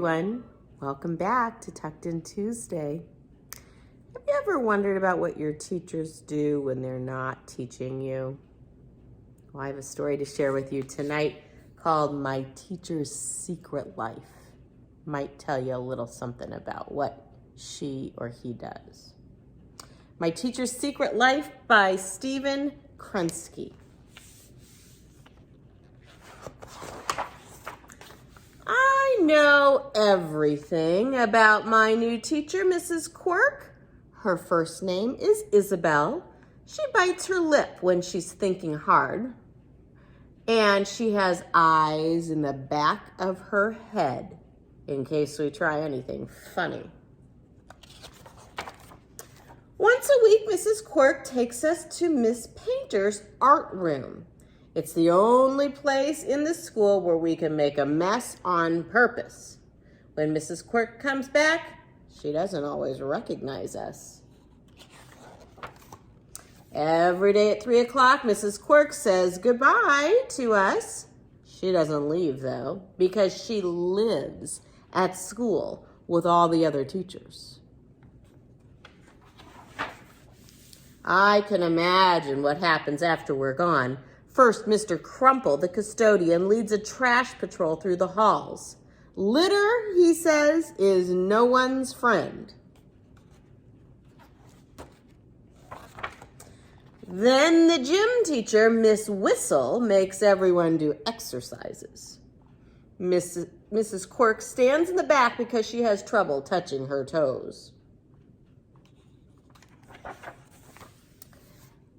everyone. Welcome back to Tucked In Tuesday. Have you ever wondered about what your teachers do when they're not teaching you? Well, I have a story to share with you tonight called My Teacher's Secret Life. Might tell you a little something about what she or he does. My Teacher's Secret Life by Stephen Krensky. I know everything about my new teacher, Mrs. Quirk. Her first name is Isabel. She bites her lip when she's thinking hard. And she has eyes in the back of her head in case we try anything funny. Once a week, Mrs. Quirk takes us to Miss Painter's art room. It's the only place in the school where we can make a mess on purpose. When Mrs. Quirk comes back, she doesn't always recognize us. Every day at 3 o'clock, Mrs. Quirk says goodbye to us. She doesn't leave, though, because she lives at school with all the other teachers. I can imagine what happens after we're gone. First, Mr. Crumple, the custodian, leads a trash patrol through the halls. Litter, he says, is no one's friend. Then the gym teacher, Miss Whistle, makes everyone do exercises. Mrs. Quirk stands in the back because she has trouble touching her toes.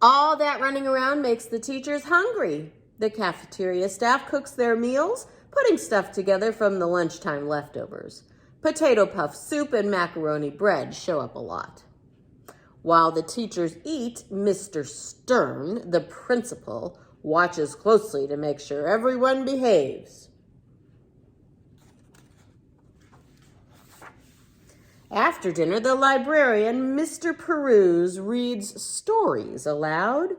All that running around makes the teachers hungry. The cafeteria staff cooks their meals, putting stuff together from the lunchtime leftovers. Potato puff soup and macaroni bread show up a lot. While the teachers eat, Mr. Stern, the principal, watches closely to make sure everyone behaves. After dinner, the librarian, Mr. Peruse, reads stories aloud.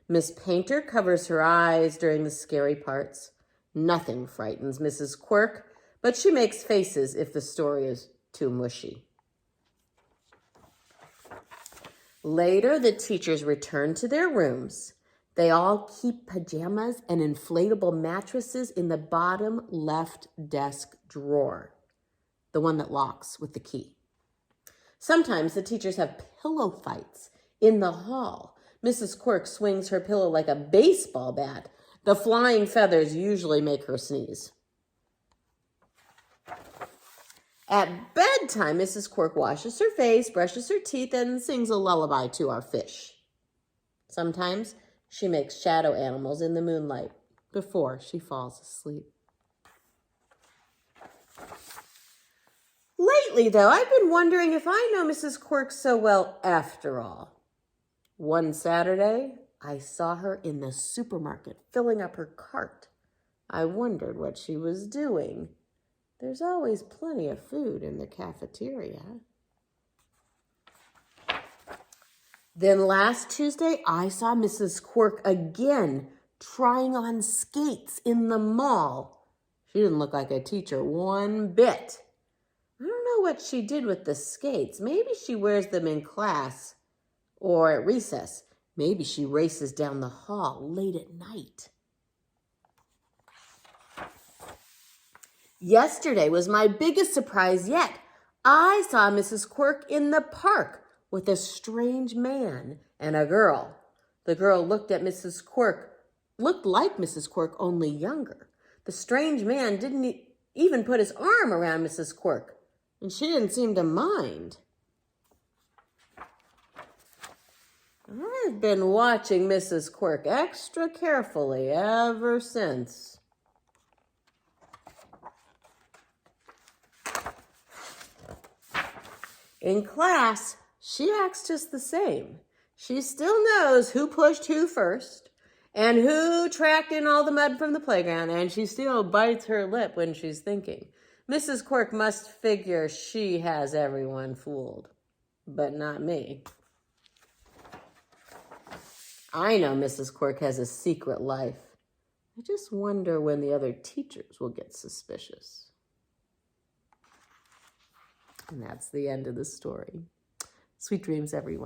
Miss Painter covers her eyes during the scary parts. Nothing frightens Mrs. Quirk, but she makes faces if the story is too mushy. Later, the teachers return to their rooms. They all keep pajamas and inflatable mattresses in the bottom left desk drawer, the one that locks with the key. Sometimes the teachers have pillow fights in the hall. Mrs. Quirk swings her pillow like a baseball bat. The flying feathers usually make her sneeze. At bedtime, Mrs. Quirk washes her face, brushes her teeth, and sings a lullaby to our fish. Sometimes she makes shadow animals in the moonlight before she falls asleep. Lately, though, I've been wondering if I know Mrs. Quirk so well after all. One Saturday, I saw her in the supermarket filling up her cart. I wondered what she was doing. There's always plenty of food in the cafeteria. Then last Tuesday, I saw Mrs. Quirk again trying on skates in the mall. She didn't look like a teacher one bit. I don't know what she did with the skates. Maybe she wears them in class or at recess. Maybe she races down the hall late at night. Yesterday was my biggest surprise yet. I saw Mrs. Quirk in the park with a strange man and a girl. The girl looked like Mrs. Quirk, only younger. The strange man didn't even put his arm around Mrs. Quirk, and she didn't seem to mind. I've been watching Mrs. Quirk extra carefully ever since. In class, she acts just the same. She still knows who pushed who first and who tracked in all the mud from the playground, and she still bites her lip when she's thinking. Mrs. Quirk must figure she has everyone fooled, but not me. I know Mrs. Quirk has a secret life. I just wonder when the other teachers will get suspicious. And that's the end of the story. Sweet dreams, everyone.